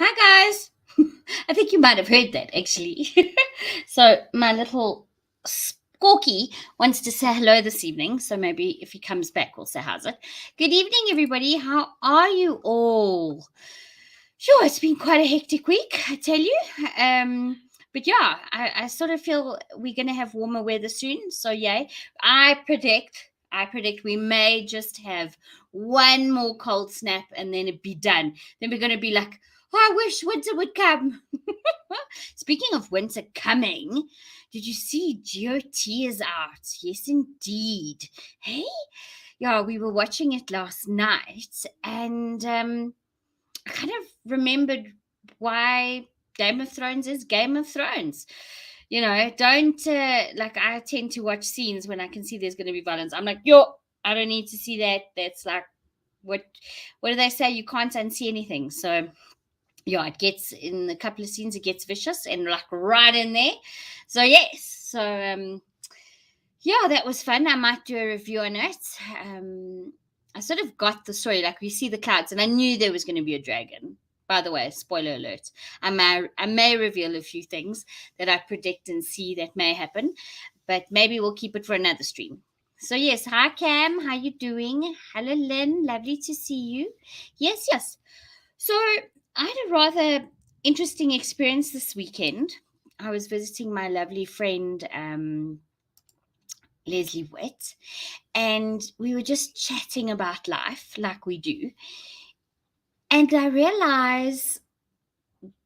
Hi, guys. I think you might have heard that actually. So, my little Skorky wants to say hello this evening. So, maybe if he comes back, we'll say how's it. Good evening, everybody. How are you all? Sure, it's been quite a hectic week, I tell you. But yeah, I sort of feel we're going to have warmer weather soon. So, yay. I predict we may just have one more cold snap and then it'd be done. Then we're going to be like, oh, I wish winter would come. Speaking of winter coming, did you see GOT is out? Yes, indeed. Hey, yeah, we were watching it last night, and I kind of remembered why Game of Thrones is Game of Thrones. Don't like. I tend to watch scenes when I can see there's going to be violence. I'm like, yo, I don't need to see that. That's like what do they say? You can't unsee anything. So yeah, it gets in a couple of scenes, it gets vicious and like right in there. So yes, yeah, that was fun. I might do a review on it. I sort of got the story, like we see the clouds, and I knew there was going to be a dragon. By the way, spoiler alert. I may reveal a few things that I predict and see that may happen, but maybe we'll keep it for another stream. So yes, hi Cam, how you doing? Hello Lynn, lovely to see you. Yes. So I had a rather interesting experience this weekend. I was visiting my lovely friend Leslie Witt, and we were just chatting about life like we do. And I realized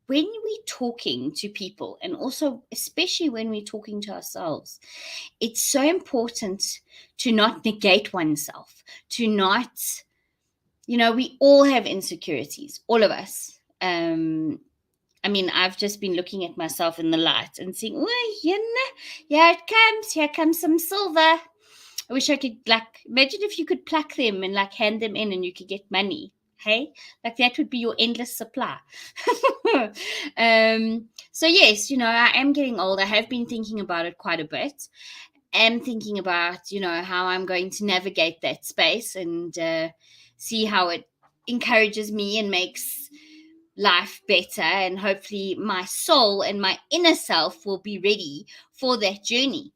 when we're talking to people, and also especially when we're talking to ourselves, it's so important to not negate oneself, to not, we all have insecurities, all of us. I mean, I've just been looking at myself in the light and seeing, oh, here it comes. Here comes some silver. I wish I could, like, imagine if you could pluck them and, like, hand them in and you could get money. Hey, like that would be your endless supply. So, yes, I am getting old. I have been thinking about it quite a bit. I'm thinking about, how I'm going to navigate that space and see how it encourages me and makes life better, and hopefully my soul and my inner self will be ready for that journey.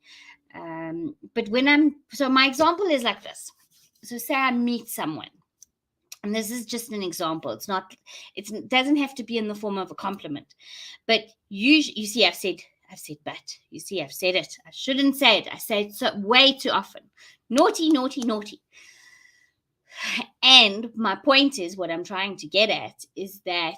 But my example is like this. So say I meet someone, and this is just an example. It doesn't have to be in the form of a compliment, but you see, but you see, I've said it. I shouldn't say it. I say it so way too often. Naughty, naughty, naughty. And my point is, what I'm trying to get at is that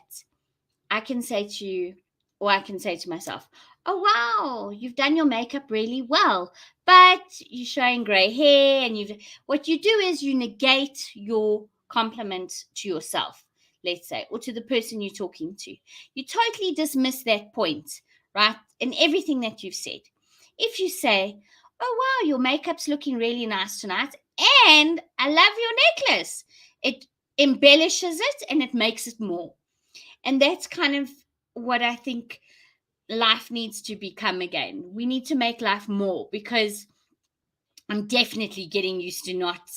I can say to you, or I can say to myself, oh, wow, you've done your makeup really well, but you're showing gray hair. And what you do is you negate your compliment to yourself, let's say, or to the person you're talking to. You totally dismiss that point, right? In everything that you've said. If you say, oh, wow, your makeup's looking really nice tonight, and I love your necklace, it embellishes it and it makes it more. And that's kind of what I think life needs to become again. We need to make life more, because I'm definitely getting used to not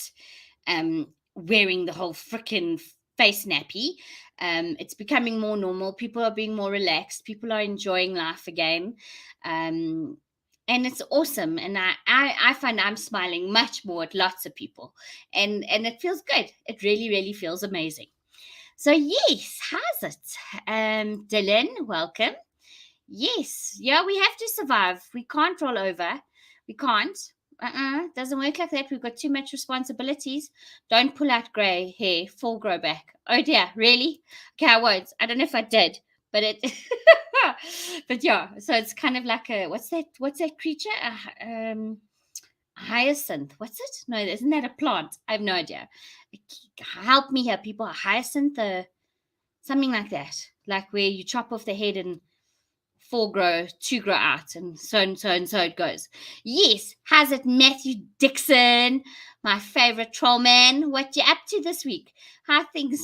wearing the whole freaking face nappy. It's becoming more normal. People are being more relaxed. People are enjoying life again. And it's awesome. And I find I'm smiling much more at lots of people. And it feels good. It really, really feels amazing. So yes, how's it? Dylan, welcome. Yes, yeah, we have to survive. We can't roll over. We can't. Doesn't work like that. We've got too much responsibilities. Don't pull out grey hair, full grow back. Oh dear, really? Okay, I won't. I don't know if I did, but it. But yeah, so it's kind of like a what's that creature? Hyacinth. What's it? No, isn't that a plant? I have no idea. Help me here, people. Hyacinth, something like that. Like where you chop off the head and four grow, two grow out, and so it goes. Yes, how's it, Matthew Dixon, my favorite troll man? What you up to this week? How things?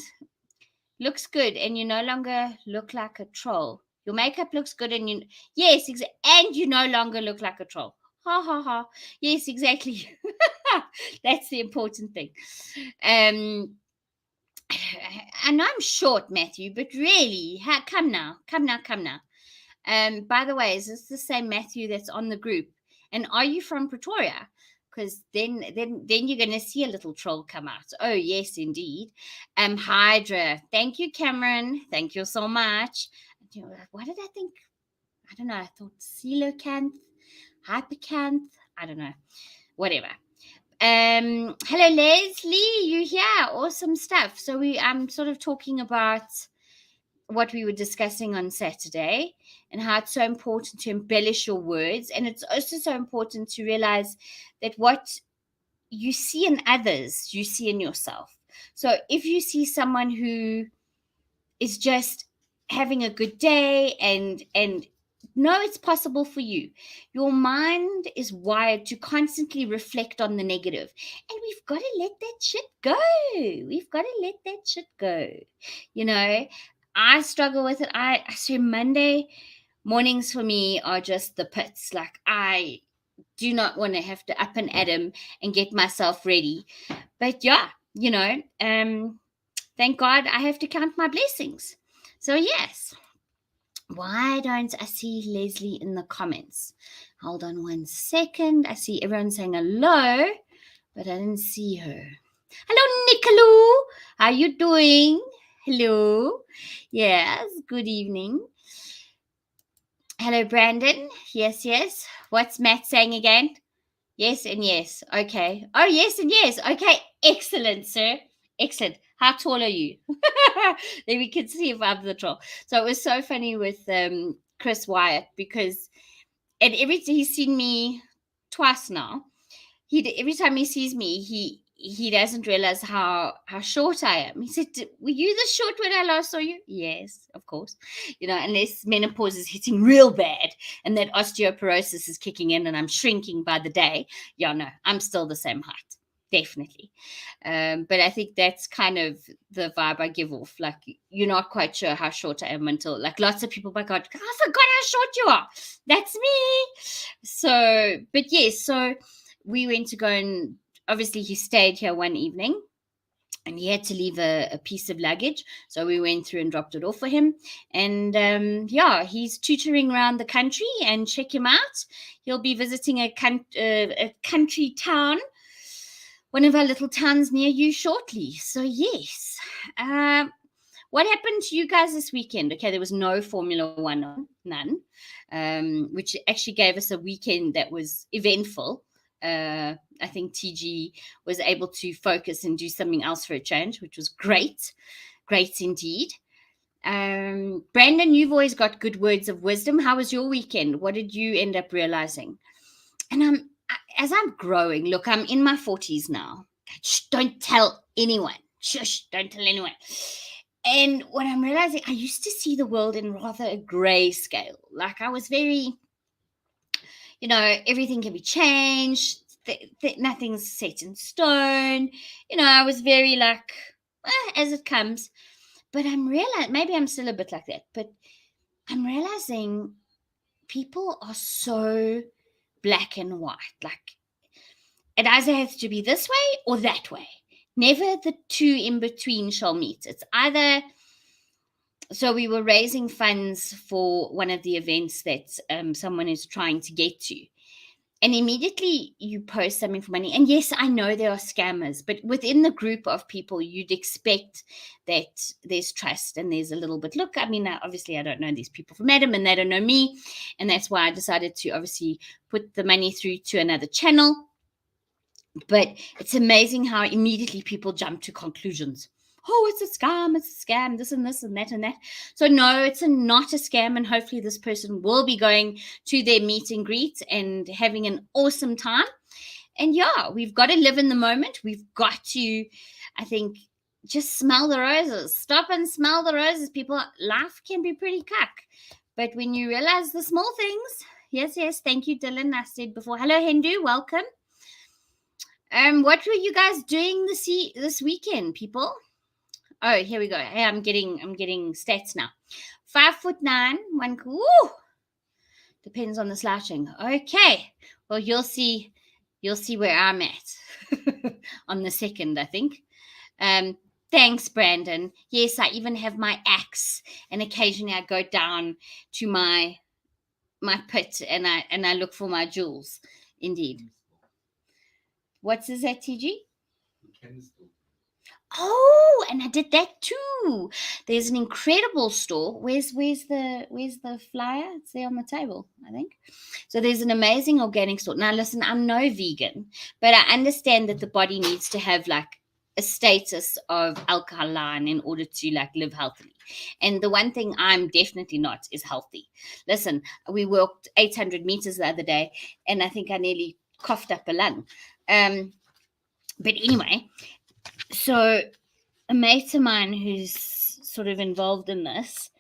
Looks good, and you no longer look like a troll. Your makeup looks good, and and you no longer look like a troll. Ha ha ha. Yes, exactly. That's the important thing. I know I'm short, Matthew, but really, come now. By the way, is this the same Matthew that's on the group? And are you from Pretoria? Because then you're going to see a little troll come out. Oh yes, indeed. Hydra. Thank you, Cameron. Thank you so much. What did I think? I don't know. I thought coelacanth, hypercanth. I don't know. Whatever. Hello, Leslie. You here? Awesome stuff. So I'm sort of talking about what we were discussing on Saturday and how it's so important to embellish your words. And it's also so important to realize that what you see in others, you see in yourself. So if you see someone who is just having a good day and know it's possible for you, your mind is wired to constantly reflect on the negative, and we've got to let that shit go. I struggle with it. I say Monday mornings for me are just the pits. Like, I do not want to have to up and at 'em and get myself ready. But yeah, thank God I have to count my blessings. So yes. Why don't I see Leslie in the comments? Hold on 1 second. I see everyone saying hello, but I didn't see her. Hello, Nicolou. How you doing? Hello. Yes, good evening. Hello, Brandon. Yes. What's Matt saying again? Yes and yes. Okay. Oh, yes and yes. Okay. Excellent, sir. Excellent. How tall are you? Then we can see if I'm the troll. So it was so funny with Chris Wyatt, because he's seen me twice now. Every time he sees me, he doesn't realize how short I am. He said, "Were you this short when I last saw you?" Yes, of course. Unless menopause is hitting real bad and that osteoporosis is kicking in and I'm shrinking by the day. Yeah, no, I'm still the same height. Definitely. But I think that's kind of the vibe I give off. Like, you're not quite sure how short I am until, like, lots of people, my God, I forgot how short you are. That's me. So, but yes, so we went to go, and obviously he stayed here one evening and he had to leave a piece of luggage. So we went through and dropped it off for him. And he's tutoring around the country, and check him out. He'll be visiting a country town, one of our little towns near you shortly. So yes. What happened to you guys this weekend? Okay, there was no Formula One on, none, which actually gave us a weekend that was eventful. I think TG was able to focus and do something else for a change, which was great. Great indeed. Brandon, you've always got good words of wisdom. How was your weekend? What did you end up realizing? And as I'm growing, look, I'm in my 40s now. Shh, don't tell anyone. Shush, don't tell anyone. And what I'm realizing, I used to see the world in rather a gray scale. Like, I was very, everything can be changed. Nothing's set in stone. I was very like, as it comes. But I'm realizing, maybe I'm still a bit like that, but I'm realizing people are so black and white. Like, it either has to be this way or that way. Never the two in between shall meet. It's either. So we were raising funds for one of the events that someone is trying to get to. And immediately you post something for money. And yes, I know there are scammers, but within the group of people, you'd expect that there's trust and there's a little bit. Look, I mean, obviously I don't know these people from Adam and they don't know me. And that's why I decided to obviously put the money through to another channel. But it's amazing how immediately people jump to conclusions. Oh, it's a scam, this and this and that and that. So no, it's not a scam, and hopefully this person will be going to their meet and greet and having an awesome time. And yeah, we've got to live in the moment. We've got to, I think, just smell the roses. Stop and smell the roses, people. Life can be pretty cuck. But when you realize the small things, yes, thank you, Dylan. I said before, hello, Hindu, welcome. What were you guys doing this weekend, people? Oh, here we go. Hey, I'm getting stats now. 5'9", one. Ooh, depends on the slouching. Okay, well you'll see where I'm at on the second, I think. Thanks, Brandon. Yes, I even have my axe, and occasionally I go down to my pit and I look for my jewels. Indeed. What's this at, TG? Oh, and I did that too. There's an incredible store. Where's the flyer? It's there on the table, I think. So there's an amazing organic store. Now listen, I'm no vegan, but I understand that the body needs to have like a status of alkaline in order to like live healthily. And the one thing I'm definitely not is healthy. Listen, we walked 800 meters the other day, and I think I nearly coughed up a lung. But anyway, so a mate of mine who's sort of involved in this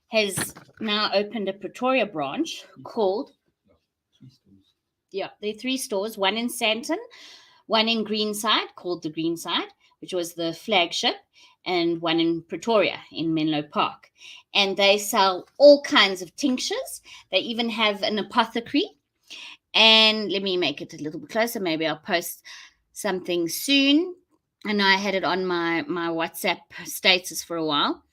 has now opened a Pretoria branch called, there are 3 stores, one in Sandton, one in Greenside called the Greenside, which was the flagship, and one in Pretoria in Menlo Park. And they sell all kinds of tinctures. They even have an apothecary. And let me make it a little bit closer. Maybe I'll post something soon. I know I had it on my WhatsApp status for a while.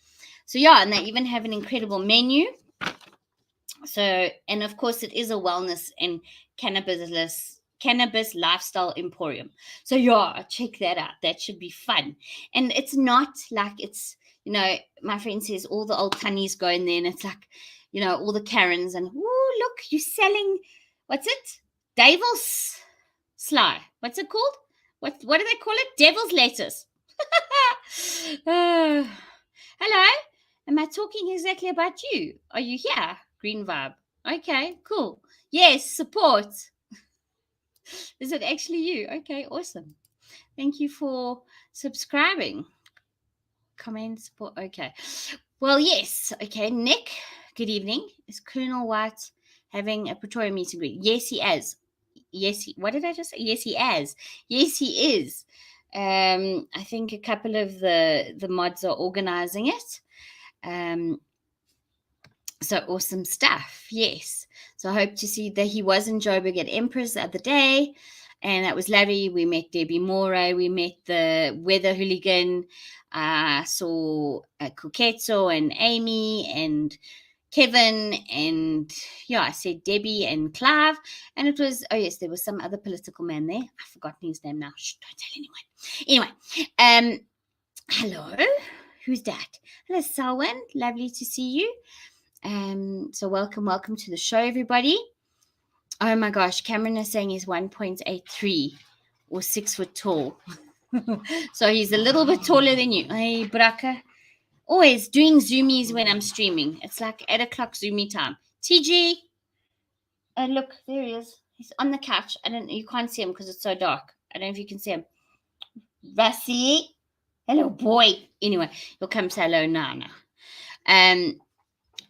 So yeah, and they even have an incredible menu. So, and of course it is a wellness and cannabis lifestyle emporium. So yeah, check that out. That should be fun. And it's not like it's, my friend says all the old tunnies go in there and it's like, all the Karens and, oh, look, you're selling, what's it? Devil's sly. What's it called? What do they call it? Devil's lettuce. Hello. Am I talking exactly about you? Are you here? Green vibe. Okay, cool. Yes, support. Is it actually you? Okay, awesome. Thank you for subscribing. Comment, support. Okay. Well, yes. Okay, Nick, good evening. Is Colonel White having a Pretoria meet and greet? Yes, he is. What did I just say? Yes, he is. Yes, he is. I think a couple of the mods are organizing it. So awesome stuff. Yes. So I hope to see that he was in Joburg at Empress the other day. And that was lovely. We met Debbie Moore. We met the weather hooligan. Saw Kuketso and Amy and Kevin and I said Debbie and Clive, and it was there was some other political man there. I've forgotten his name now. Shh, don't tell anyone. Anyway, hello, who's that? Hello, Selwyn. Lovely to see you. So welcome to the show, everybody. Oh my gosh, Cameron is saying he's 1.83 or 6 foot tall. So he's a little bit taller than you. Hey, Braka. Always doing zoomies when I'm streaming. It's like 8 o'clock zoomie time. TG. Look, there he is. He's on the couch. You can't see him because it's so dark. I don't know if you can see him. Vasi. Hello, boy. Anyway, he'll come say hello now.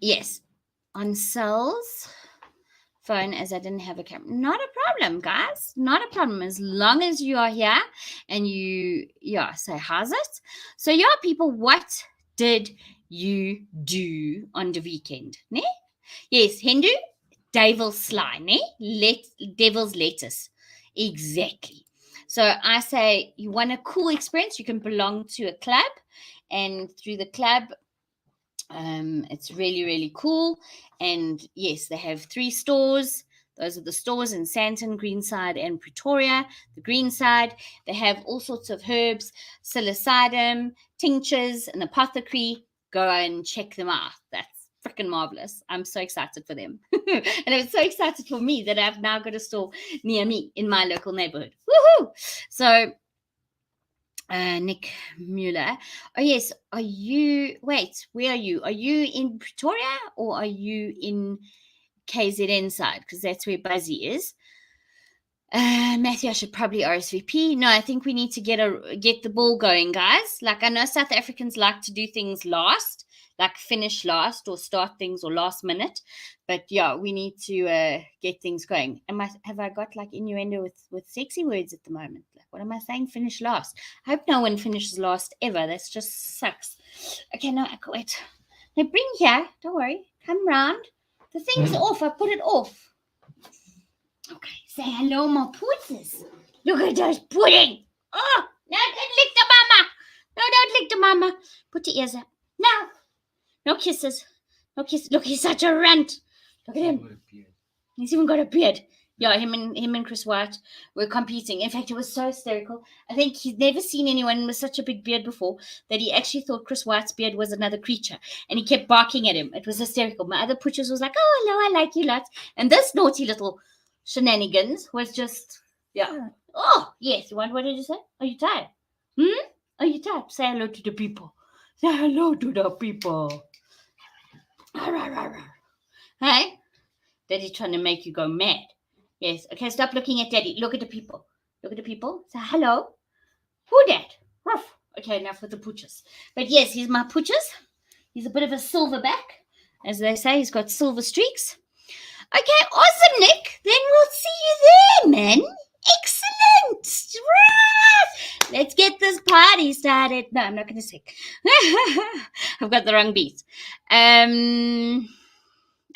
Yes. On Sel's phone, as I didn't have a camera. Not a problem, guys. Not a problem. As long as you are here and you say how's it. So people, what did you do on the weekend? Ne? Yes, Hindu, devil's sly, ne? Devil's lettuce. Exactly. So I say you want a cool experience, you can belong to a club, and through the club, it's really, really cool. And yes, they have 3 stores. Those are the stores in Sandton, Greenside, and Pretoria. The Greenside, they have all sorts of herbs, psilocybin, tinctures, an apothecary. Go and check them out. That's freaking marvelous. I'm so excited for them. And I'm so excited for me that I've now got a store near me in my local neighborhood. Woohoo! So, Nick Mueller. Oh, yes. Where are you? Are you in Pretoria or are you in KZN side? Because that's where Buzzy is. Matthew, I should probably RSVP. No, I think we need to get the ball going, guys. Like, I know South Africans like to do things last, like finish last or start things or last minute. But yeah, we need to get things going. Have I got like innuendo with sexy words at the moment? Like, what am I saying? Finish last. I hope no one finishes last ever. That just sucks. Okay, no, I quit. Now bring here. Don't worry. Come round. The thing's off. I put it off. Okay, say hello, my pussies. Look at those pudding. Oh, now don't lick the mama. No, don't lick the mama. Put your ears up. No. No kisses. No kisses. Look, he's such a runt. Look at him. He's even got a beard. Yeah, him and Chris White were competing. In fact, it was so hysterical. I think he'd never seen anyone with such a big beard before that he actually thought Chris White's beard was another creature. And he kept barking at him. It was hysterical. My other pooches was like, oh, hello, I like you lots. And this naughty little shenanigans was just, yeah. Oh, yes. What did you say? Are you tired? Are you tired? Say hello to the people. Say hello to the people. Hey? Daddy's trying to make you go mad. Yes. Okay, stop looking at Daddy. Look at the people. Look at the people. Say hello. Who that? Ruff. Okay, enough with the pooches. But yes, he's my pooches. He's a bit of a silverback. As they say, he's got silver streaks. Okay, awesome, Nick. Then we'll see you there, man. Excellent. Right. Let's get this party started. No, I'm not going to sing. I've got the wrong beat. I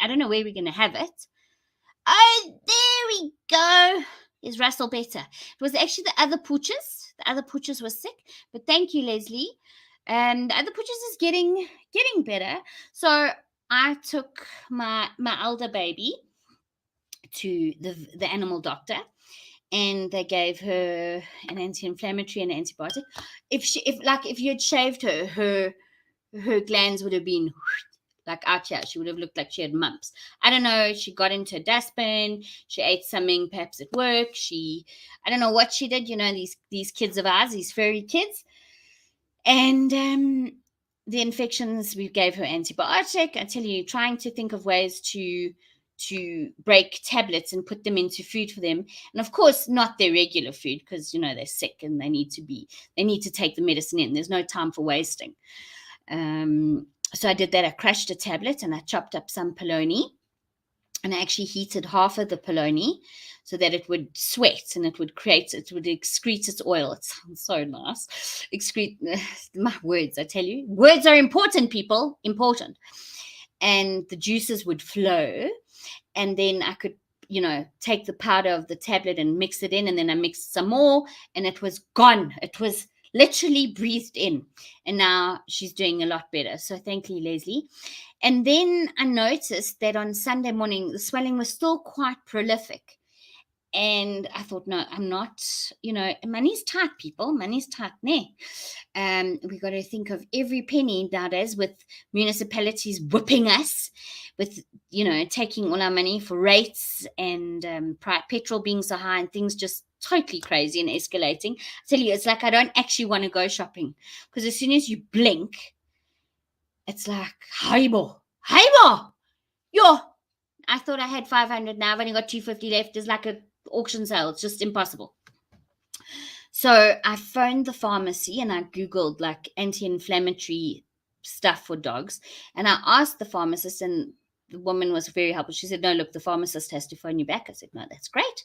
don't know where we're going to have it. Oh, there we go. Is Russell better? It was actually the other pooches. The other pooches was sick. But thank you, Leslie. And the other pooches is getting better. So I took my elder baby to the animal doctor, and they gave her an anti-inflammatory and an antibiotic. If you had shaved her glands would have been like out here. She would have looked like she had mumps. I don't know. She got into a dustbin. She ate something perhaps at work. I don't know what she did. You know, these kids of ours, these furry kids. And the infections, we gave her antibiotic. I tell you, trying to think of ways to break tablets and put them into food for them. And of course, not their regular food, because, you know, they're sick and they need to take the medicine in. There's no time for wasting. So I did that. I crushed a tablet and I chopped up some polony, and I actually heated half of the polony so that it would sweat and it would excrete its oil. It sounds so nice. My words, I tell you. Words are important, people. Important. And the juices would flow. And then I could, you know, take the powder of the tablet and mix it in. And then I mixed some more and it was gone. It was literally breathed in. And now she's doing a lot better. So thank you, Leslie. And then I noticed that on Sunday morning, the swelling was still quite prolific. And I thought, no, I'm not, you know, money's tight, people. Money's tight, ne? We got to think of every penny nowadays, with municipalities whipping us, with, you know, taking all our money for rates and petrol being so high and things just totally crazy and escalating. I tell you, it's like I don't actually want to go shopping, because as soon as you blink, it's like, Haibo. Yo, I thought I had 500 now. I've only got 250 left. It's like a auction sale. It's just impossible. So I phoned the pharmacy and I Googled like anti-inflammatory stuff for dogs. And I asked the pharmacist, and the woman was very helpful. She said, no, look, the pharmacist has to phone you back. I said, no, that's great.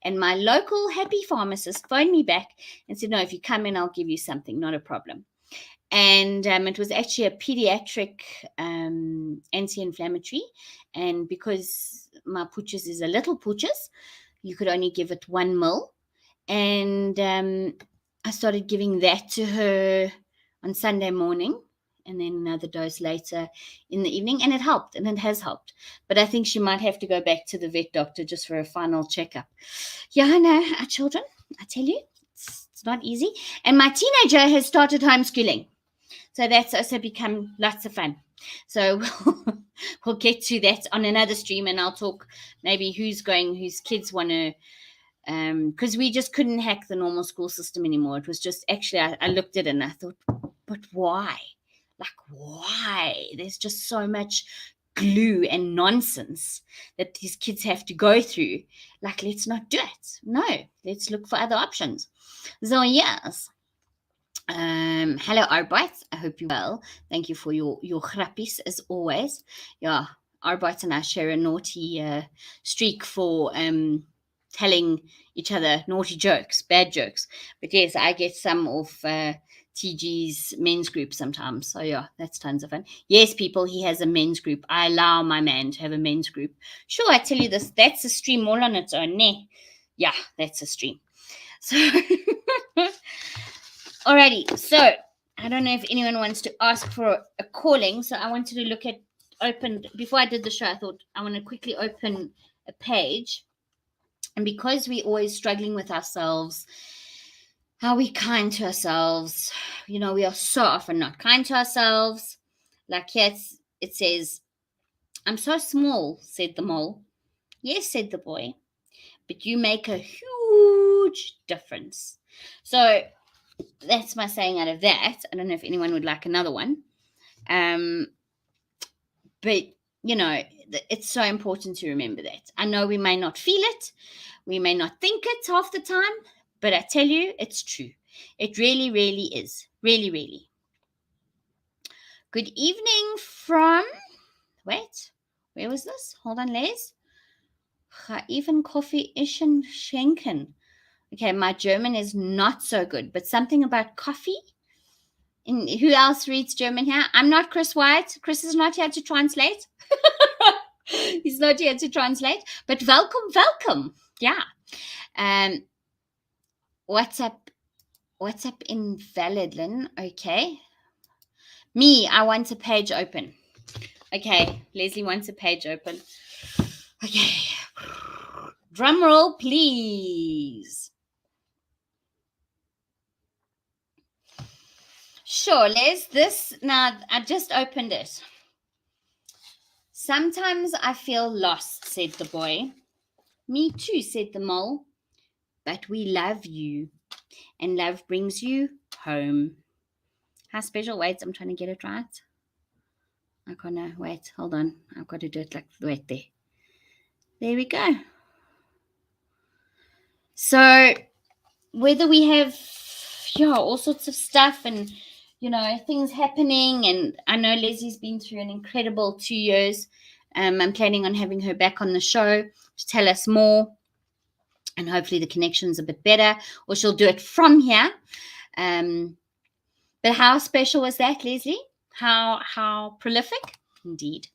And my local happy pharmacist phoned me back and said, no, if you come in, I'll give you something. Not a problem. And it was actually a pediatric anti-inflammatory. And because my pooches is a little pooches, you could only give it 1 ml. And I started giving that to her on Sunday morning, and then another dose later in the evening. And it helped, and it has helped. But I think she might have to go back to the vet doctor just for a final checkup. Yeah, I know, our children, I tell you, it's not easy. And my teenager has started homeschooling. So that's also become lots of fun. So we'll get to that on another stream, and I'll talk maybe whose kids want to, because we just couldn't hack the normal school system anymore. It was just, actually, I looked at it and I thought, but why? Like, why? There's just so much glue and nonsense that these kids have to go through. Like, let's not do it. No, let's look for other options. So, yes. Hello, Arbeit. I hope you're well. Thank you for your grappies, as always. Yeah, Arbeit and I share a naughty streak for telling each other naughty jokes, bad jokes. But yes, I get some of TG's men's group sometimes. So yeah, that's tons of fun. Yes, people, he has a men's group. I allow my man to have a men's group. Sure, I tell you this, that's a stream all on its own. Ne? Yeah, that's a stream. So... Alrighty, so I don't know if anyone wants to ask for a calling, so I wanted to look at before I did the show. I thought I want to quickly open a page, and because we're always struggling with ourselves, how we kind to ourselves, we are so often not kind to ourselves. Like here it says, "I'm so small," said the mole. "Yes," said the boy, "but you make a huge difference." So that's my saying out of that. I don't know if anyone would like another one. But, it's so important to remember that. I know we may not feel it, we may not think it half the time, but I tell you, it's true. It really, really is. Really, really. Good evening from, wait, where was this? Hold on, Les. Even Coffee Ischen Schenken. Okay, my German is not so good, but something about coffee. And who else reads German here? I'm not Chris White. Chris is not here to translate. He's not here to translate, but welcome. Yeah. WhatsApp invalid. Okay. Me, I want a page open. Okay. Leslie wants a page open. Okay. Drum roll, please. Sure, Les. Now, I just opened it. "Sometimes I feel lost," said the boy. "Me too," said the mole. "But we love you, and love brings you home." How special. Wait, I'm trying to get it right. I can't know. Wait, hold on. I've got to do it right there. There we go. So whether we have all sorts of stuff and things happening, and I know Leslie's been through an incredible 2 years. I'm planning on having her back on the show to tell us more, and hopefully the connection's a bit better, or she'll do it from here. But how special was that, Leslie? How prolific? Indeed.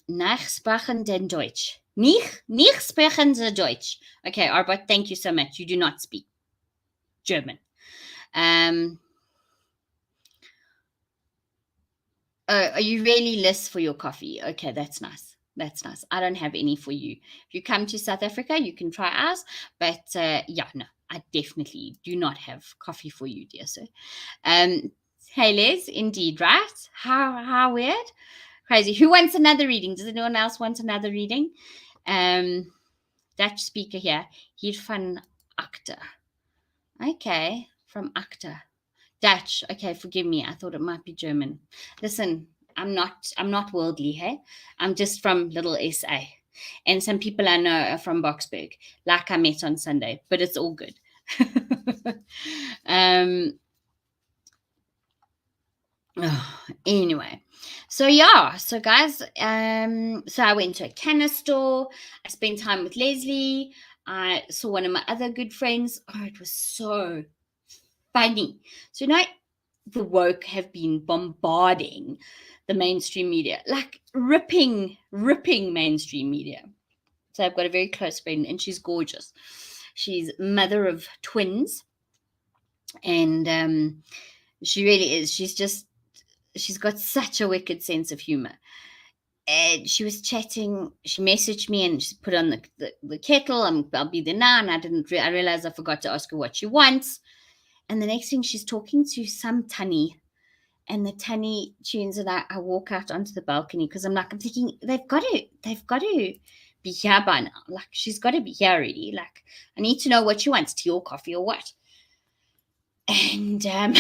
Nach sprechen den Deutsch. Nicht sprechen the Deutsch. Okay, Arbot, thank you so much. You do not speak German. Are you really list for your coffee? Okay, that's nice. That's nice. I don't have any for you. If you come to South Africa, you can try ours. But no, I definitely do not have coffee for you, dear sir. Hey, Les, indeed, right? How weird? Crazy. Who wants another reading? Does anyone else want another reading? Dutch speaker here. Hier van Acta. Okay, from Acta. Dutch. Okay, forgive me. I thought it might be German. Listen, I'm not worldly, hey? I'm just from little SA. And some people I know are from Boksburg, like I met on Sunday, but it's all good. Anyway, so guys, so I went to a canna store. I spent time with Leslie. I saw one of my other good friends. Oh, it was so funny. So the woke have been bombarding the mainstream media, like ripping mainstream media. So I've got a very close friend, and she's gorgeous. She's mother of twins, and she really is. She's got such a wicked sense of humor. And she was chatting. She messaged me and she put on the kettle. I'll be there now. And I realized I forgot to ask her what she wants. And the next thing, she's talking to some tunny, and the tunny tunes, and I walk out onto the balcony because I'm thinking they've got to be here by now. Like, she's got to be here already. Like, I need to know what she wants, tea or coffee or what. And now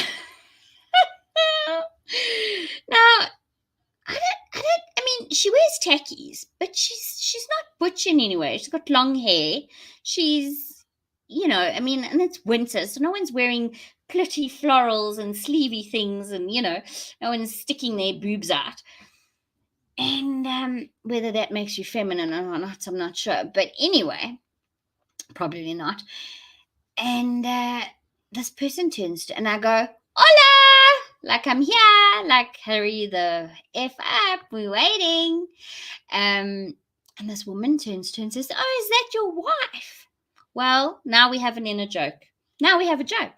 I mean, she wears tackies, but she's not butch in any way. She's got long hair. She's, and it's winter, so no one's wearing pretty florals and sleevey things, and no one's sticking their boobs out. And whether that makes you feminine or not, I'm not sure. But anyway, probably not. And this person turns to, and I go, "Hola!" Like I'm here, like hurry the F up, we're waiting. And this woman turns and says, "Oh, is that your wife?" Well, now we have an inner joke. Now we have a joke.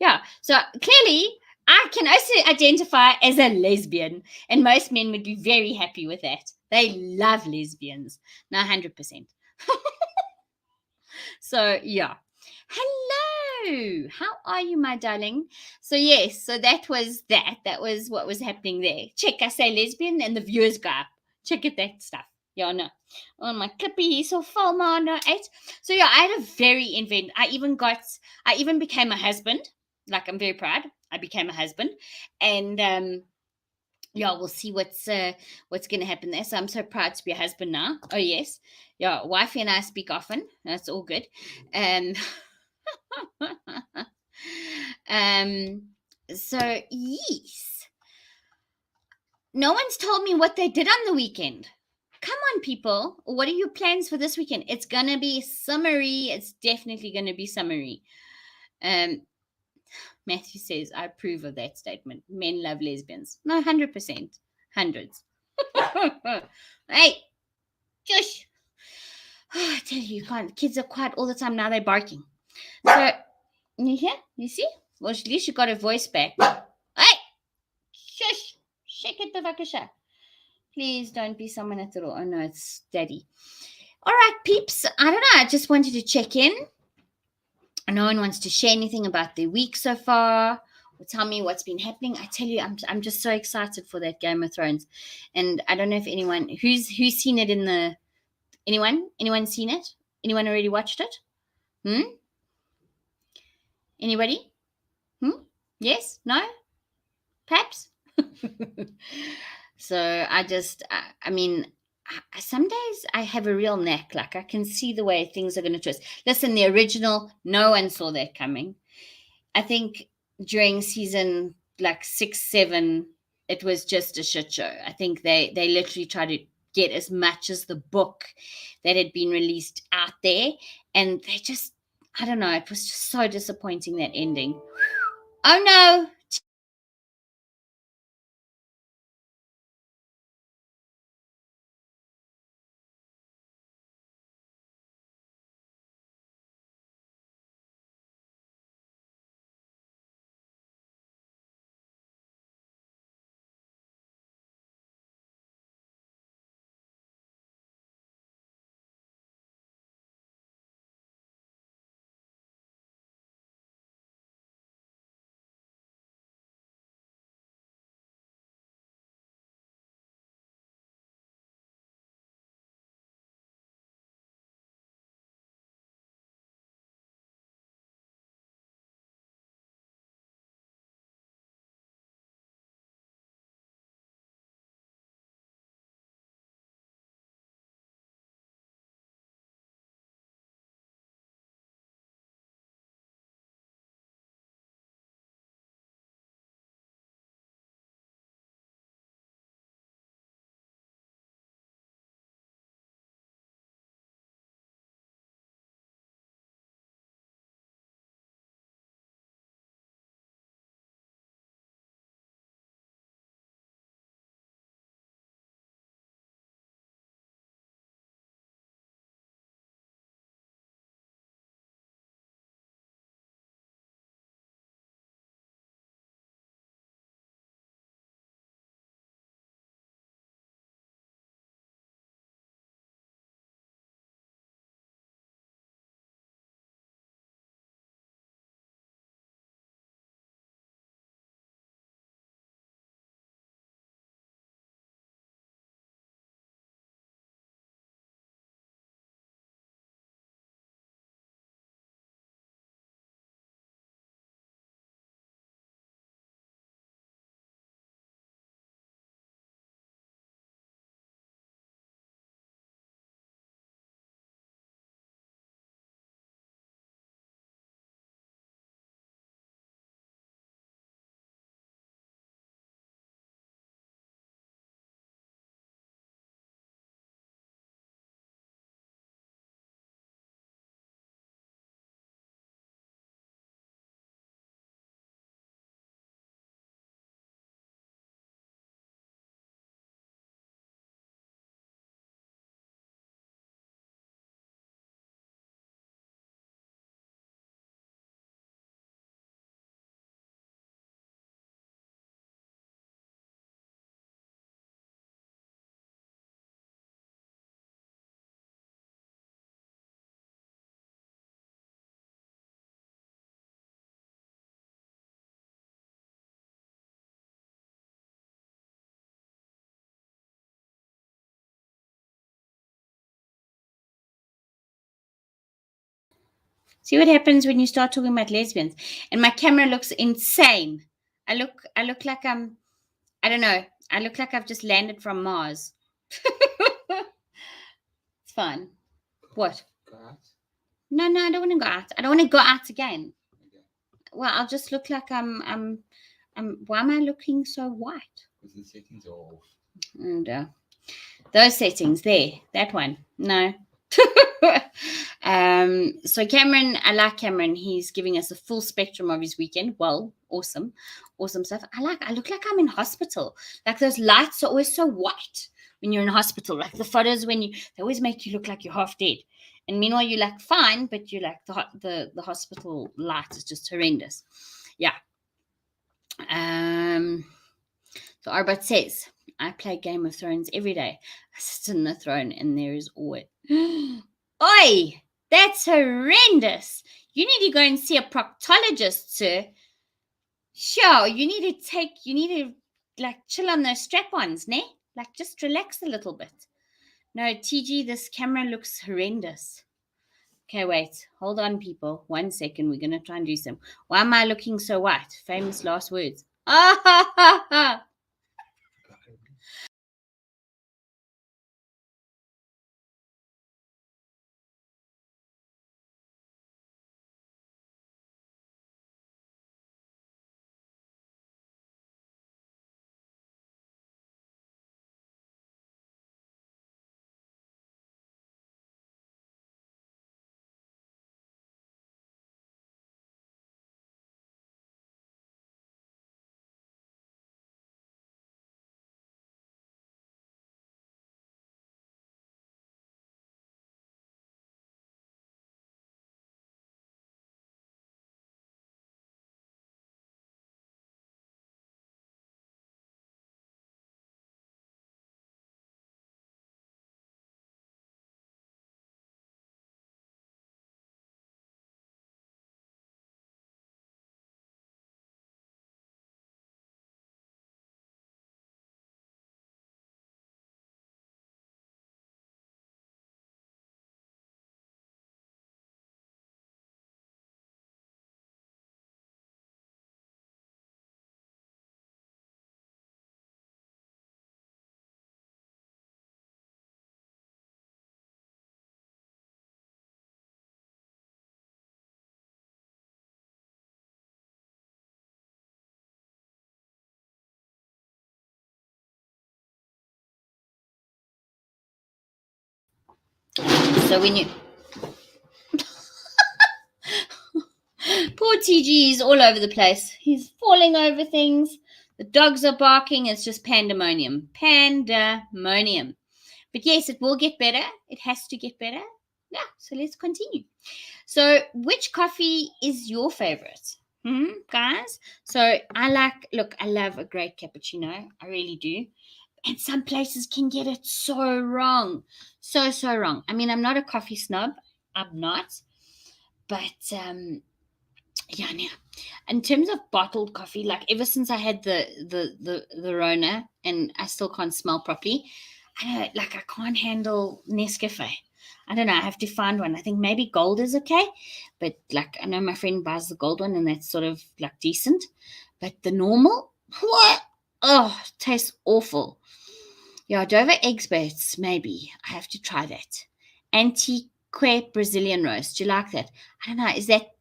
Yeah. So clearly, I can also identify as a lesbian, and most men would be very happy with that. They love lesbians. No, 100%. So, yeah. Hello. How are you, my darling? So, yes, so that was that. That was what was happening there. Check, I say lesbian, and the viewers go up. Check at that stuff. Yeah, no. Oh, my clippy, so full, man. No, 8. So, yeah, I had a very invent. I even became a husband. Like, I'm very proud. I became a husband. And, yeah, we'll see what's going to happen there. So I'm so proud to be a husband now. Oh yes, yeah, wifey and I speak often. That's all good. Um, um. So yes, no one's told me what they did on the weekend. Come on, people. What are your plans for this weekend? It's gonna be summery. It's definitely gonna be summery. Um, Matthew says, I approve of that statement. Men love lesbians. No, 100%. Hundreds. Hey, Shush. I tell you, you can't. Kids are quiet all the time now. They're barking. So, you hear? You see? Well, at least you got a voice back. Hey, shush. Shake it the vakasha. Please don't be someone at the door. Oh, no, it's daddy. All right, peeps. I don't know. I just wanted to check in. No one wants to share anything about their week so far or tell me what's been happening. I tell you, I'm just so excited for that Game of Thrones. And I don't know if anyone who's seen it in the anyone seen it? Anyone already watched it? Anybody? Yes? No? Perhaps? So I mean, some days I have a real knack. Like I can see the way things are going to twist. Listen, the original, no one saw that coming. I think during season like 6, 7, it was just a shit show. I think they literally tried to get as much as the book that had been released out there, and they just, I don't know, it was just so disappointing, that ending. Oh no, See what happens when you start talking about lesbians. And my camera looks insane. I look like I don't know. I look like I've just landed from Mars. It's fine. What? Go out. No, I don't want to go out. I don't want to go out again. Okay. Well, I'll just look like why am I looking so white? Because the settings are off. And those settings there, that one. No. So Cameron, I like Cameron. He's giving us a full spectrum of his weekend. Well, awesome stuff. I look like I'm in hospital. Like those lights are always so white when you're in hospital. Like the photos they always make you look like you're half dead. And meanwhile you're like fine, but you're like the hospital light is just horrendous. Yeah. So Arbot says, I play Game of Thrones every day. I sit in the throne and there is always Oi! That's horrendous. You need to go and see a proctologist, sir. Sure, you need to like chill on those strap-ons, ne? Like just relax a little bit. No, TG, this camera looks horrendous. Okay, wait. Hold on, people. 1 second. We're going to try and do some. Why am I looking so white? Famous last words. Ah, ha, ha, ha. So when you poor TG is all over the place. He's falling over things. The dogs are barking. It's just pandemonium. Pandemonium. But yes, it will get better. It has to get better. Yeah, so let's continue. So, which coffee is your favorite? Guys? So, I love a great cappuccino. I really do. And some places can get it so wrong. So wrong. I mean, I'm not a coffee snob. I'm not. But yeah. In terms of bottled coffee, like ever since I had the Rona and I still can't smell properly, I can't handle Nescafe. I don't know. I have to find one. I think maybe gold is okay, but like I know my friend buys the gold one and that's sort of like decent, but the normal, what? Oh, tastes awful. Yeah, Dover Experts, maybe. I have to try that. Antique Brazilian roast. Do you like that? I don't know.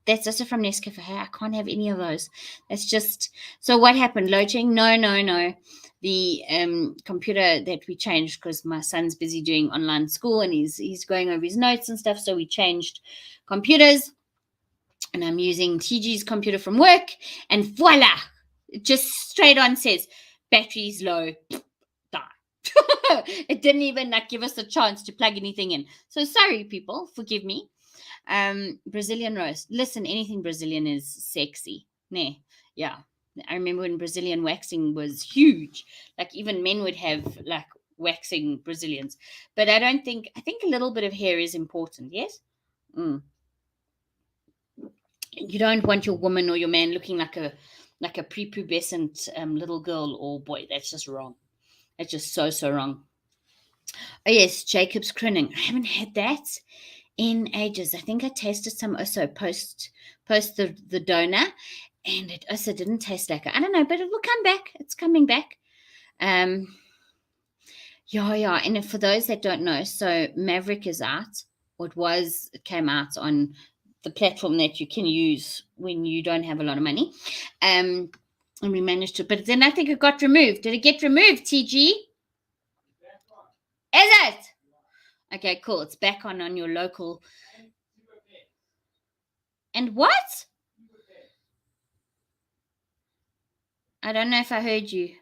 That's also from Nescafe? I can't have any of those. That's just so what happened? Loading? No. The computer that we changed because my son's busy doing online school and he's going over his notes and stuff. So we changed computers and I'm using TG's computer from work and voila, it just straight on says battery's low. It didn't even like give us a chance to plug anything in. So sorry, people, forgive me. Brazilian roast. Listen, anything Brazilian is sexy. Nah, yeah. I remember when Brazilian waxing was huge. Like even men would have like waxing Brazilians. But I think a little bit of hair is important, yes? You don't want your woman or your man looking like a prepubescent little girl or boy. That's just wrong. That's just so wrong. Oh yes, Jacob's Crinning. I haven't had that in ages. I think I tasted some also post the donor, and it also didn't taste like it. I don't know, but it will come back. It's coming back. Yeah. And for those that don't know, so Maverick is out. It came out on the platform that you can use when you don't have a lot of money. And we managed to, but then I think it got removed. Did it get removed, TG? Is it? Okay, cool. It's back on your local. And what? I don't know if I heard you.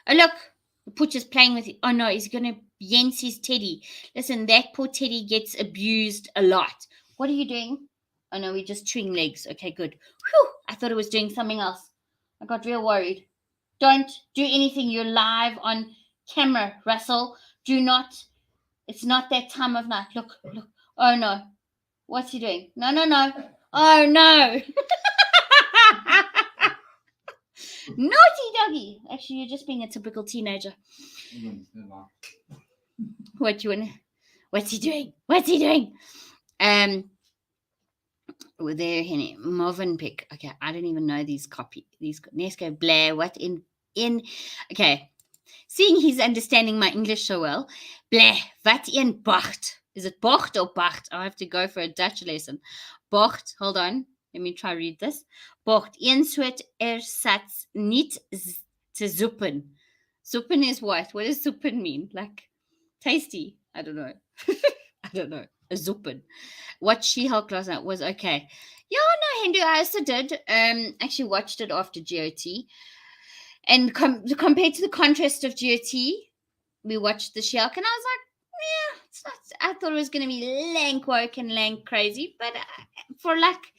Oh, look. The Pooch is playing with it. Oh, no. He's going to yank his teddy. Listen, that poor teddy gets abused a lot. What are you doing? Oh, no. We're just chewing legs. Okay, good. Whew. I thought it was doing something else. I got real worried. Don't do anything. You're live on camera, Russell. Do not. It's not that time of night. Look. Oh, no. What's he doing? No. Oh, no. Naughty doggy. Actually, you're just being a typical teenager. What's he doing? There, Henny. Movenpick. Okay, I don't even know these Nesco Blair. What in? Okay. Seeing he's understanding my English so well. Blair, wat in Bocht? Is it Bocht or Bacht? I have to go for a Dutch lesson. Bocht, hold on. Let me try read this. Bocht, een soort ersatz niet te zoeken. Zoeken is what? What does zoeken mean? Like tasty? I don't know. I don't know. A zoeken. What She-Hulk last night was okay. Yeah, no, Hindu, I also did. Actually watched it after GOT. And compared to the contrast of GOT, we watched the She-Hulk, and I was like, yeah, it's not. I thought it was going to be lank woke and lank crazy, but for like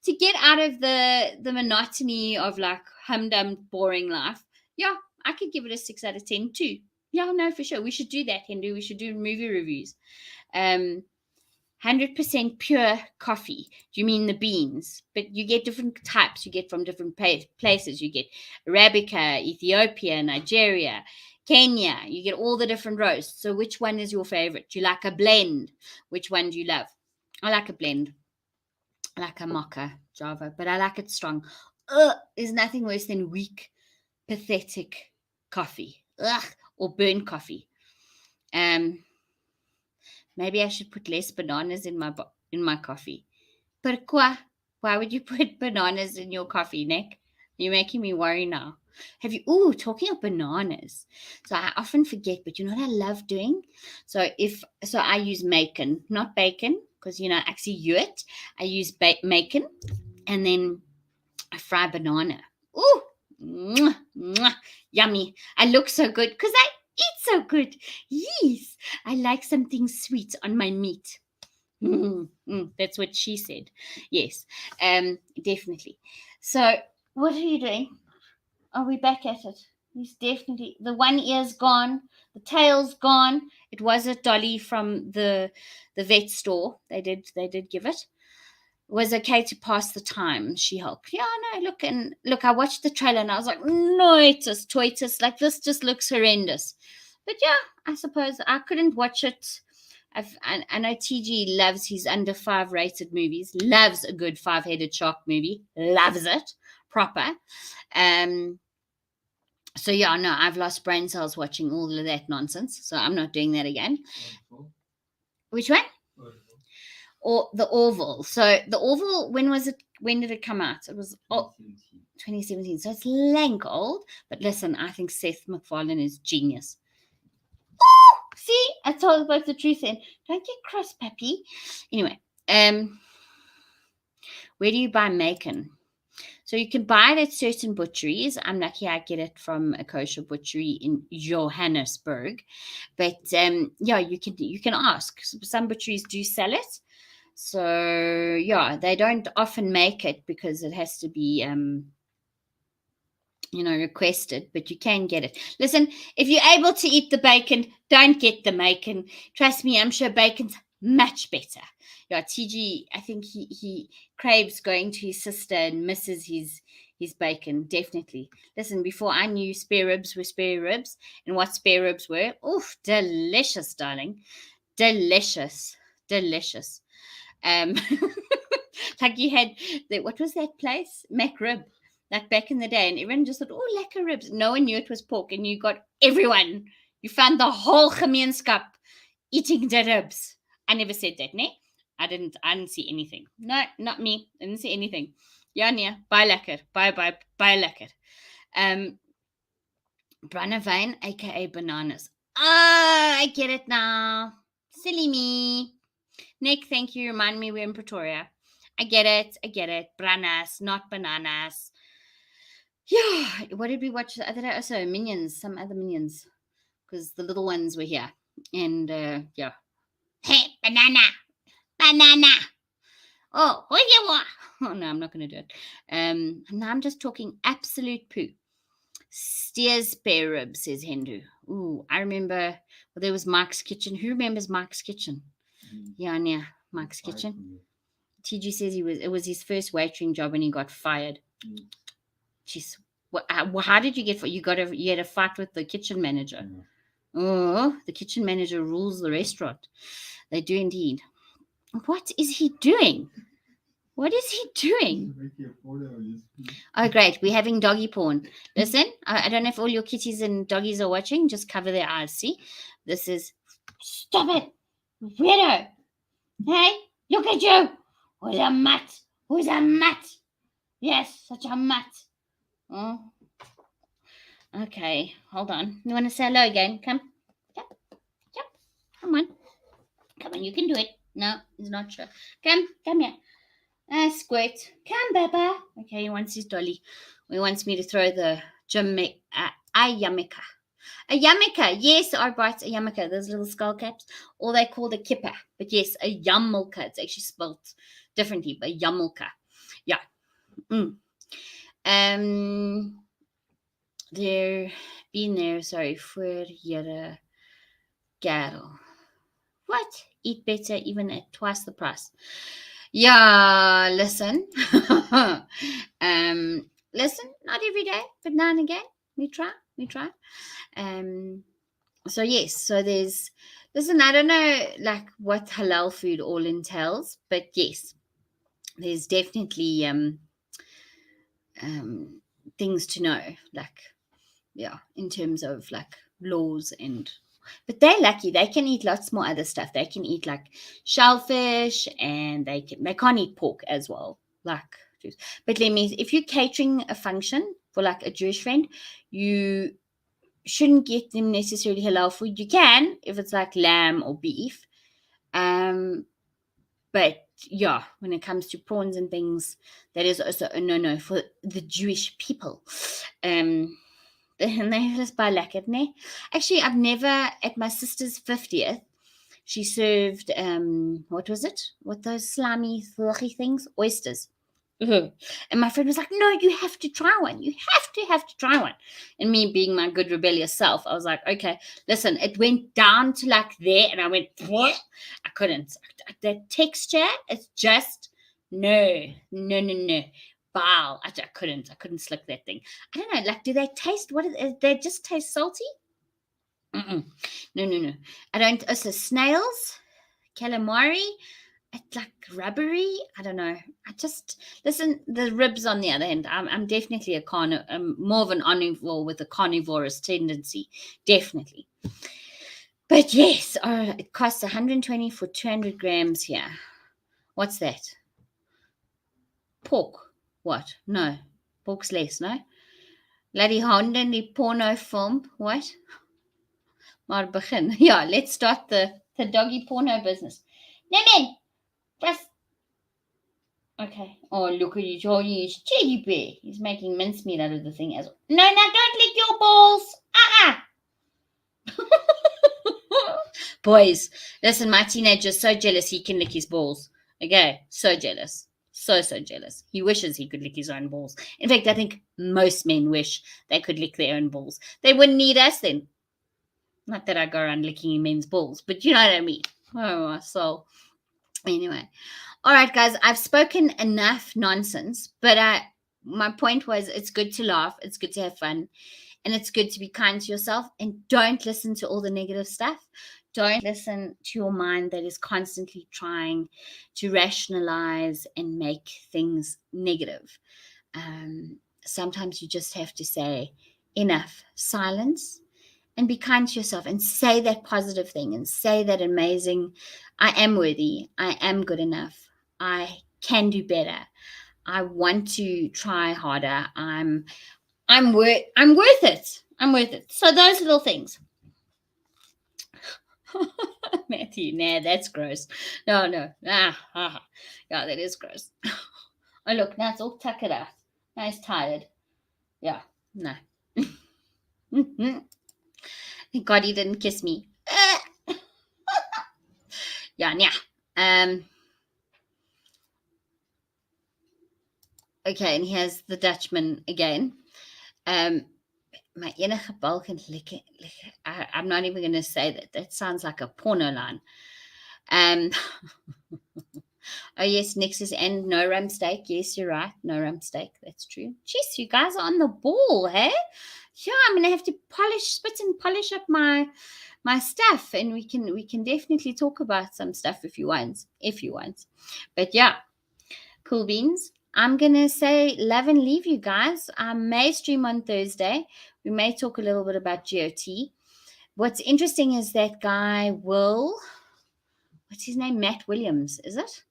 to get out of the monotony of like humdum boring life, yeah, I could give it a 6 out of 10 too. Yeah, no, for sure. We should do that, Hindu. We should do movie reviews. 100% pure coffee. Do you mean the beans? But you get different types. You get from different places. You get Arabica, Ethiopia, Nigeria, Kenya. You get all the different roasts. So which one is your favorite? Do you like a blend? Which one do you love? I like a blend. I like a mocha Java, but I like it strong. There's nothing worse than weak, pathetic coffee. Or burnt coffee. Maybe I should put less bananas in my coffee. Pourquoi? Why would you put bananas in your coffee, Nick? You're making me worry now. Talking of bananas. So I often forget, but you know what I love doing? So I use macon, not bacon, because I actually it. I use macon, and then I fry banana. Ooh, mwah, mwah, yummy. I look so good because I eat so good. Yes, I like something sweet on my meat. That's what she said. Yes, definitely. So, what are you doing? Are we back at it? He's definitely, the one ear's gone, the tail's gone. It was a dolly from the vet store. They did give it. Was okay to pass the time. She-Hulk. Yeah, no, look, I watched the trailer and I was like, toitus, like this just looks horrendous. But yeah, I suppose I couldn't watch it. I know TG loves his under 5 rated movies, loves a good 5-headed shark movie, loves it, proper. So yeah, no, I've lost brain cells watching all of that nonsense, so I'm not doing that again. Which one? Or the Orville. So the Orville, when did it come out? It was 2017. So it's lank old. But listen, I think Seth MacFarlane is genius. Oh, see, I told both the truth then. Don't get cross, Pappy. Anyway, where do you buy macon? So you can buy it at certain butcheries. I'm lucky I get it from a kosher butchery in Johannesburg. But yeah, you can ask. Some butcheries do sell it. So yeah, they don't often make it because it has to be requested, but you can get it. Listen, if you're able to eat the bacon, don't get the macon. Trust me, I'm sure bacon's much better. Yeah, TG, I think he craves going to his sister and misses his bacon, definitely. Listen, before I knew spare ribs were spare ribs and what spare ribs were, oof, delicious, darling. Delicious. Like you had what was that place? McRib. Like back in the day, and everyone just thought, oh, lekker ribs. No one knew it was pork, and you got everyone. You found the whole gemeenskap eating the ribs. I never said that, ne? I didn't see anything. No, not me. I didn't see anything. Ja, nee, baie lekker. Baie lekker. Brandewijn, aka bananas. Ah, I get it now. Silly me. Nick, thank you. Remind me we're in Pretoria. I get it. Branas, not bananas. Yeah. What did we watch the other day? Also, Minions. Some other Minions. Because the little ones were here. And, yeah. Hey, banana. Oh, who you want? Oh, no, I'm not going to do it. Now I'm just talking absolute poo. Steers spare ribs, says Hindu. Ooh, I remember there was Mark's Kitchen. Who remembers Mark's Kitchen? Yeah, Mark's Kitchen. TG says it was his first waitering job and he got fired. Jeez, how did you get fired? You had a fight with the kitchen manager. Oh, the kitchen manager rules the restaurant. They do indeed. What is he doing? What is he doing? Oh, great. We're having doggy porn. Listen, I don't know if all your kitties and doggies are watching. Just cover their eyes. See? This is... Stop it! Weirdo! Hey, look at you! Who's a mutt? Who's a mutt? Yes, such a mutt. Oh. Okay, hold on. You want to say hello again? Come. Yep. Come on, you can do it. No, he's not sure. Come here. Squirt. Come, Baba. Okay, he wants his dolly. He wants me to throw the Ayamika. A yamika, yes, Albright, a yamika, those little skull caps, or they call the kipper. But yes, a yamulka, it's actually spelled differently, but yamulka. Yeah. Sorry, for your cattle. What? Eat better even at twice the price. Yeah, listen. Listen, not every day, but now and again, we try. So yes, so there's, listen, I don't know like what halal food all entails, but yes, there's definitely things to know, like, yeah, in terms of like laws but they're lucky. They can eat lots more other stuff. They can eat like shellfish, and they can't eat pork as well. Like, but if you're catering a function for like a Jewish friend, you shouldn't get them necessarily halal food. You can if it's like lamb or beef. But yeah, when it comes to prawns and things, that is also a no for the Jewish people. Actually, I've never, at my sister's 50th, she served, what was it? What those slimy, fluffy things? Oysters. And my friend was like, no, you have to try one. You have to try one. And me being my good rebellious self, I was like, okay, listen, it went down to like there, and I went, what? I couldn't. The texture, it's just, no. Wow, I couldn't slick that thing. I don't know, like, do they taste, they just taste salty? No. I don't, also snails, calamari, it's like rubbery. I don't know. Listen, the ribs on the other hand, I'm definitely I'm more of an omnivore with a carnivorous tendency, definitely. But yes, it costs 120 for 200 grams here. What's that? Pork. What? No. Pork's less, no? Laddie Honden, die porno film. What? Maar begin. Yeah, let's start the doggy porno business. Nemen! Just... Okay. Oh, look at you. He's teddy bear. He's making mincemeat out of the thing as well. No, don't lick your balls. Boys, listen, my teenager's so jealous he can lick his balls. Okay, so jealous. So jealous. He wishes he could lick his own balls. In fact, I think most men wish they could lick their own balls. They wouldn't need us then. Not that I go around licking men's balls, but you know what I mean. Oh, my soul. Anyway. All right, guys, I've spoken enough nonsense, but my point was it's good to laugh. It's good to have fun. And it's good to be kind to yourself, and don't listen to all the negative stuff. Don't listen to your mind that is constantly trying to rationalize and make things negative. Sometimes you just have to say, enough, silence, and be kind to yourself and say that positive thing and say that amazing, I am worthy, I am good enough, I can do better, I want to try harder, I'm worth it. I'm worth it. So those little things. Matthew, nah, that's gross. No. Yeah, that is gross. Oh, look, now it's all tuckered out. Now he's tired. Yeah, no. Thank God he didn't kiss me. Yeah. Okay, and here's the Dutchman again. My enige balken lekker. I'm not even going to say that. That sounds like a porno line. Oh yes, Nix is and no rum steak. Yes, you're right. No rum steak. That's true. Jeez, you guys are on the ball, hey? Yeah, I'm gonna have to spit and polish up my stuff, and we can definitely talk about some stuff if you want. But yeah, cool beans. I'm gonna say love and leave you guys. I may stream on Thursday. We may talk a little bit about GOT. What's interesting is that guy Will. What's his name? Matt Williams, is it?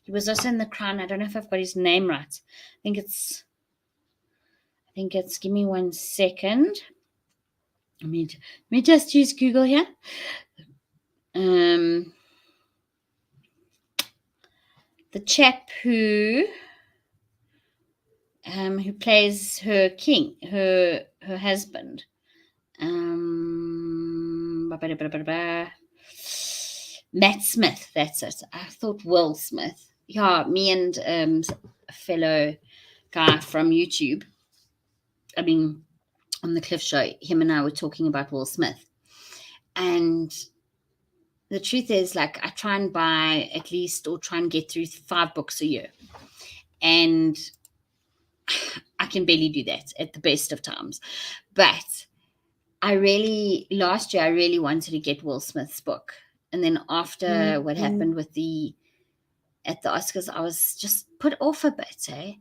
He was also in The Crown. I don't know if I've got his name right. I think it's. Give me 1 second. Let me just use Google here. The chap who plays her king, her husband. Matt Smith, that's it. I thought Will Smith. Yeah, me and a fellow guy from YouTube, I mean, on the Cliff Show, him and I were talking about Will Smith. And the truth is, like, I try and buy at least or try and get through 5 books a year. And I can barely do that at the best of times. But last year, I really wanted to get Will Smith's book. And then after what happened at the Oscars, I was just put off a bit, eh?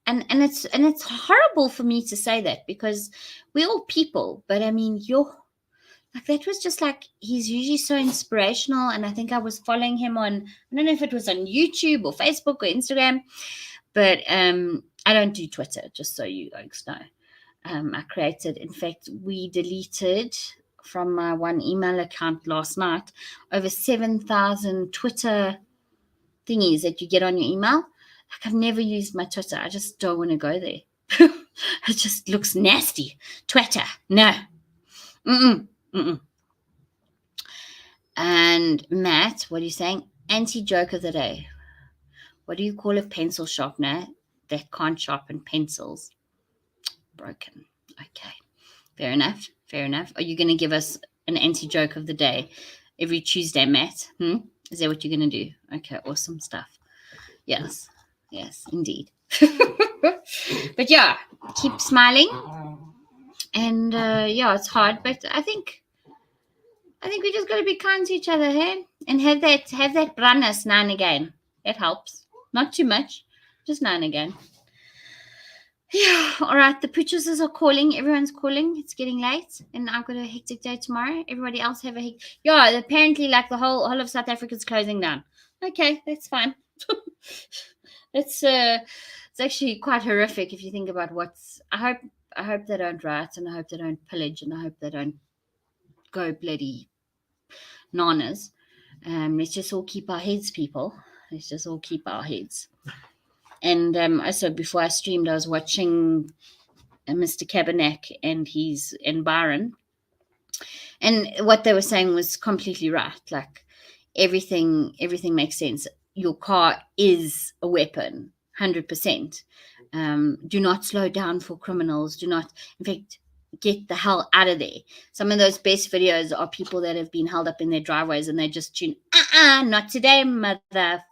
And it's horrible for me to say that because we're all people, but I mean, that was just like, he's usually so inspirational. And I think I was following him on, I don't know if it was on YouTube or Facebook or Instagram, but I don't do Twitter, just so you guys know. I created, in fact, we deleted from my one email account last night over 7,000 Twitter thingies that you get on your email. Like, I've never used my Twitter. I just don't want to go there. It just looks nasty. Twitter, no. And Matt, what are you saying? Anti-joke of the day. What do you call a pencil sharpener that can't sharpen pencils? Broken. Okay. Fair enough. Are you going to give us an anti-joke of the day every Tuesday, Matt? Is that what you're going to do? Okay, awesome stuff. Yes, indeed. But yeah, keep smiling. And yeah, it's hard, but I think we just got to be kind to each other, hey? And have that brandness now and again. It helps. Not too much, just now and again. Yeah, all right. The pooches are calling. Everyone's calling. It's getting late, and I've got a hectic day tomorrow. Everybody else have a hectic. Yeah, apparently, like the whole of South Africa's closing down. Okay, that's fine. It's actually quite horrific if you think about what's. I hope they don't riot, and I hope they don't pillage, and I hope they don't go bloody nanas. Let's just all keep our heads, people. Let's just all keep our heads. And also, before I streamed, I was watching Mr. Kabernak and Byron. And what they were saying was completely right. Like, everything makes sense. Your car is a weapon, 100%. Do not slow down for criminals. Do not, in fact, get the hell out of there. Some of those best videos are people that have been held up in their driveways and they just tune, not today, mother.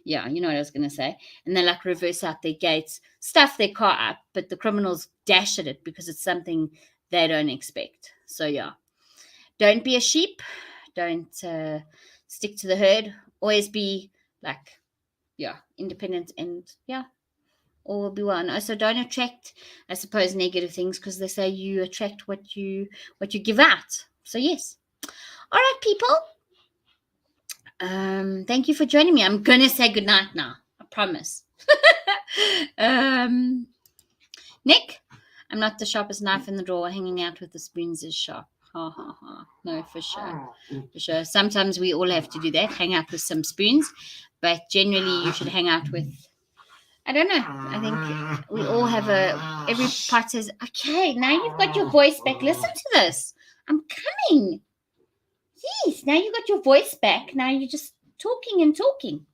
Yeah, you know what I was going to say. And they like reverse out their gates, stuff their car up, but the criminals dash at it because it's something they don't expect. So yeah, don't be a sheep. Don't stick to the herd. Always be like, independent, and all will be well. And also don't attract, I suppose, negative things, because they say you attract what you give out. So yes. All right, people. Thank you for joining me. I'm gonna say goodnight now. I promise. Nick, I'm not the sharpest knife in the drawer. Hanging out with the spoons is sharp. Ha ha ha. No, for sure. For sure. Sometimes we all have to do that. Hang out with some spoons, but generally you should hang out with, I don't know. I think we all have every part says, okay, now you've got your voice back. Listen to this. I'm coming. Yes, now you got your voice back. Now you're just talking and talking.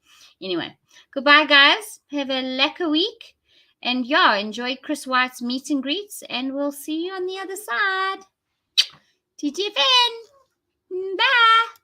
Anyway, goodbye, guys. Have a lekker week. And enjoy Chris White's meet and greets. And we'll see you on the other side. TTFN. Bye.